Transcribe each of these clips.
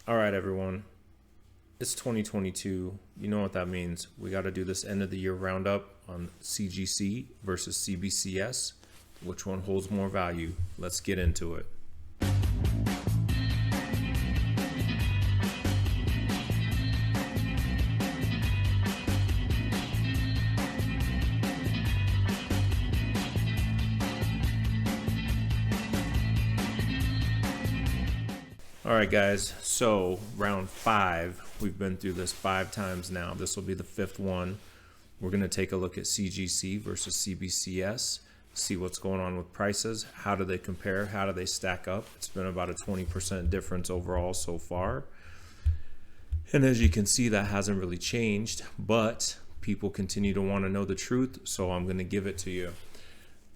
All right, everyone. It's 2022. You know what that means. We got to do this end of the year roundup on CGC versus CBCS. Which one holds more value? Let's get into it. All right, guys. So round 5. We've been through this 5 times now. This will be the 5th one. We're going to take a look at CGC versus CBCS, see what's going on with prices. How do they compare? How do they stack up? It's been about a 20% difference overall so far. And as you can see, that hasn't really changed, but people continue to want to know the truth, so I'm going to give it to you.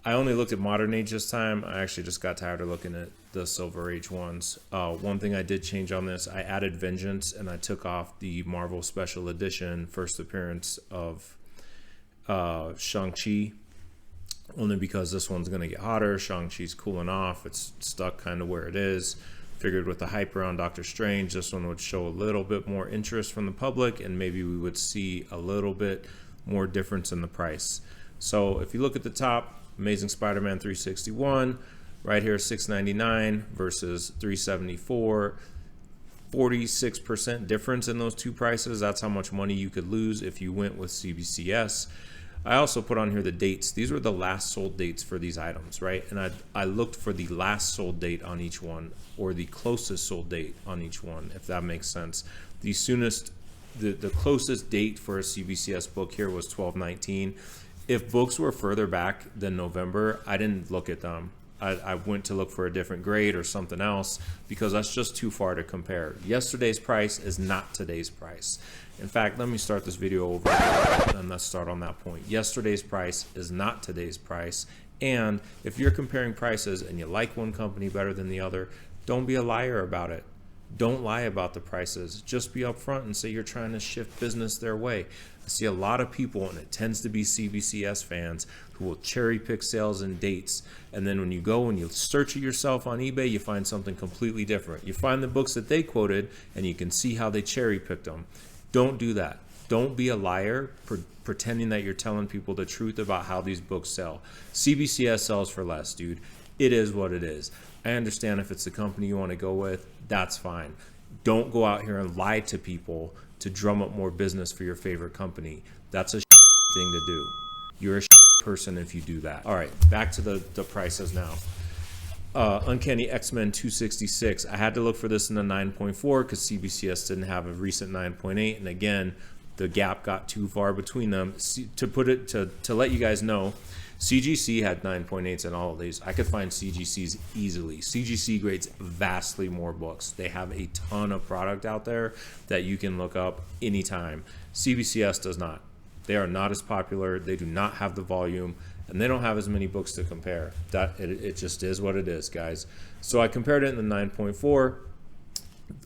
I only looked at modern age this time. I actually just got tired of looking at the Silver Age ones. One thing I did change on this, I added Vengeance and I took off the Marvel Special Edition first appearance of Shang-Chi, only because this one's going to get hotter. Shang-Chi's cooling off. It's stuck kind of where it is. Figured with the hype around Doctor Strange, this one would show a little bit more interest from the public and maybe we would see a little bit more difference in the price. So if you look at the top, Amazing Spider-Man 361, right here $699 versus $374. 46% difference in those two prices. That's how much money you could lose if you went with CBCS. I also put on here the dates. These were the last sold dates for these items, right? And I looked for the last sold date on each one or the closest sold date on each one, if that makes sense. The closest date for a CBCS book here was 12/19. If books were further back than November, I didn't look at them. I went to look for a different grade or something else because that's just too far to compare. Yesterday's price is not today's price. In fact, let me start this video over and let's start on that point. Yesterday's price is not today's price. And if you're comparing prices and you like one company better than the other, don't be a liar about it. Don't lie about the prices. Just be upfront and say you're trying to shift business their way. I see a lot of people, and it tends to be CBCS fans, who will cherry pick sales and dates. And then when you go and you search it yourself on eBay, you find something completely different. You find the books that they quoted, and you can see how they cherry picked them. Don't do that. Don't be a liar pretending that you're telling people the truth about how these books sell. CBCS sells for less, dude. It is what it is. I understand if it's the company you want to go with, that's fine. Don't go out here and lie to people to drum up more business for your favorite company. That's a thing to do. You're a person if you do that. All right, back to the prices now. Uncanny X-Men 266. I had to look for this in the 9.4 because CBCS didn't have a recent 9.8, and again, the gap got too far between them. To let you guys know, CGC had 9.8s in all of these. I could find CGCs easily. CGC grades vastly more books. They have a ton of product out there that you can look up anytime. CBCS does not. They are not as popular. They do not have the volume, and they don't have as many books to compare. It just is what it is, guys. So I compared it in the 9.4.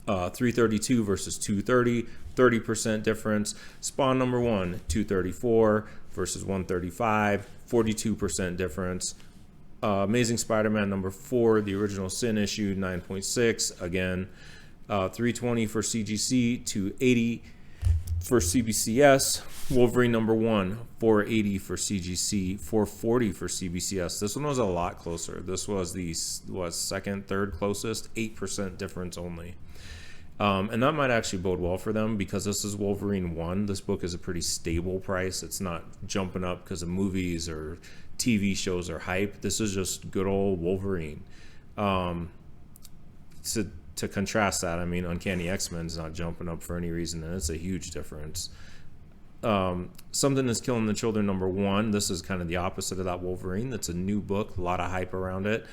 332 versus 230, 30% difference. Spawn number 1, 234 versus 135, 42% difference. Amazing Spider-Man number 4, the original Sin issue, 9.6. Again, 320 for CGC, 280 for CBCS. Wolverine number 1, 480 for CGC, 440 for CBCS. This one was a lot closer. This was the second, third closest, 8% difference only. And that might actually bode well for them because this is Wolverine 1. This book is a pretty stable price. It's not jumping up because of movies or TV shows or hype. This is just good old Wolverine. To contrast that, I mean, Uncanny X-Men is not jumping up for any reason, and it's a huge difference. Something is Killing the Children number 1. This is kind of the opposite of that Wolverine. That's a new book, a lot of hype around it.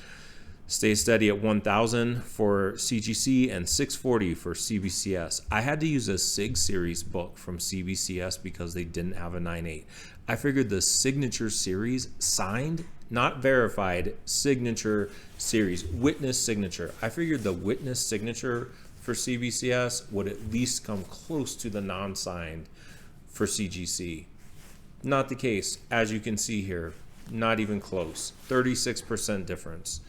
Stay Steady at 1,000 for CGC and 640 for CBCS. I had to use a SIG series book from CBCS because they didn't have a 9.8. I figured the signature series, signed, not verified, signature series, witness signature. I figured the witness signature for CBCS would at least come close to the non-signed for CGC. Not the case, as you can see here, not even close. 36% difference.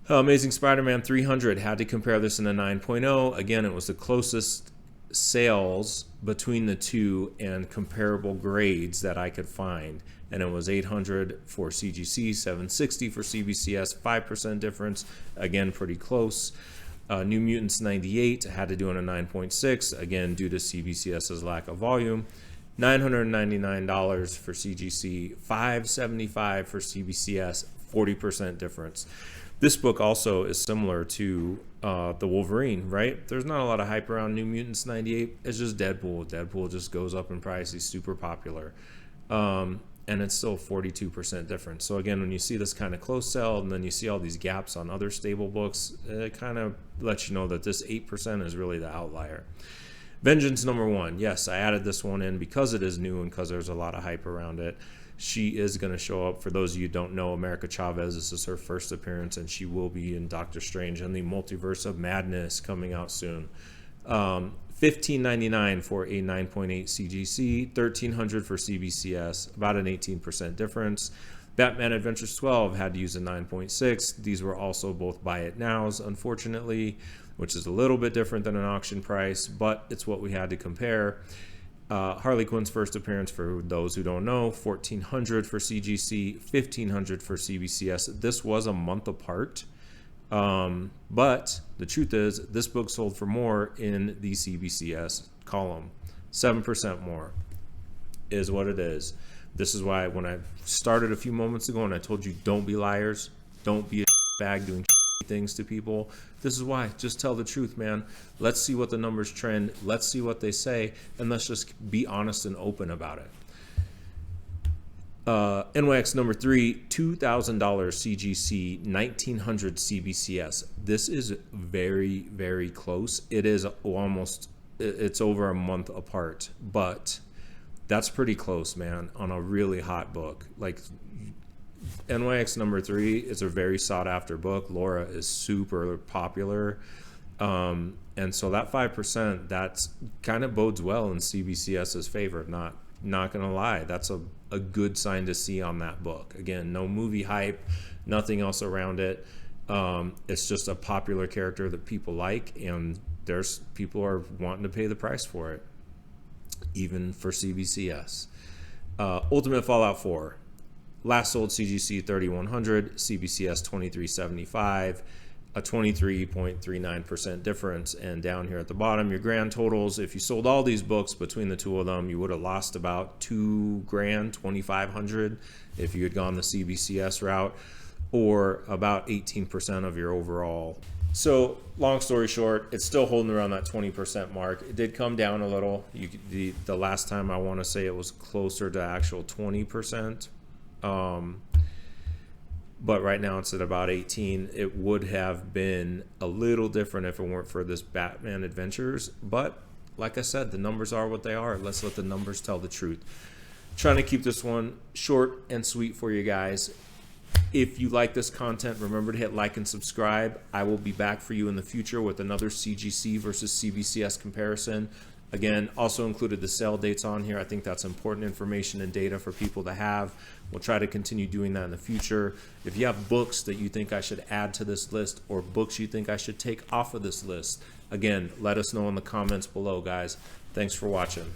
Amazing Spider-Man 300, had to compare this in a 9.0. Again, it was the closest sales between the two and comparable grades that I could find. And it was 800 for CGC, 760 for CBCS, 5% difference. Again, pretty close. New Mutants 98, had to do in a 9.6, again, due to CBCS's lack of volume. $999 for CGC, $575 for CBCS, 40% difference. This book also is similar to the Wolverine, right? There's not a lot of hype around New Mutants 98. It's just Deadpool. Deadpool just goes up in price. He's super popular. And it's still 42% difference. So again, when you see this kind of close sell and then you see all these gaps on other stable books, it kind of lets you know that this 8% is really the outlier. Vengeance #1. Yes, I added this one in because it is new and because there's a lot of hype around it. She is going to show up. For those of you who don't know, America Chavez, this is her first appearance, and she will be in Doctor Strange and the Multiverse of Madness coming out soon. $15.99 for a 9.8 CGC, $1,300 for CBCS, about an 18% difference. Batman Adventures 12 had to use a 9.6. These were also both buy it nows, unfortunately, which is a little bit different than an auction price, but it's what we had to compare. Harley Quinn's first appearance, for those who don't know, $1,400 for CGC, $1,500 for CBCS. This was a month apart, but the truth is this book sold for more in the CBCS column. 7% more is what it is. This is why when I started a few moments ago and I told you don't be liars, don't be a bag doing things to people, this is why. Just tell the truth, man. Let's see what the numbers trend. Let's see what they say, and let's just be honest and open about it. NYX #3, $2,000 CGC, $1,900 CBCS. This is very, very close. It is almost, it's over a month apart, but that's pretty close, man, on a really hot book. Like, NYX #3 is a very sought after book. Laura is super popular. And so that 5%, that's kind of bodes well in CBCS's favor. Not gonna lie, that's a good sign to see on that book. Again, no movie hype, nothing else around it. It's just a popular character that people like, and there's people are wanting to pay the price for it, even for CBCS. Ultimate Fallout 4. Last sold CGC 3,100, CBCS 2,375, a 23.39% difference. And down here at the bottom, your grand totals, if you sold all these books between the two of them, you would have lost about $2,000, 2,500 if you had gone the CBCS route, or about 18% of your overall. So long story short, it's still holding around that 20% mark. It did come down a little. The last time I want to say it was closer to actual 20%. But right now it's at about 18. It would have been a little different if it weren't for this Batman Adventures. But like I said, the numbers are what they are. Let's let the numbers tell the truth. Trying to keep this one short and sweet for you guys. If you like this content, remember to hit like and subscribe. I will be back for you in the future with another CGC versus CBCS comparison. Again, also included the sale dates on here. I think that's important information and data for people to have. We'll try to continue doing that in the future. If you have books that you think I should add to this list, or books you think I should take off of this list, again, let us know in the comments below, guys. Thanks for watching.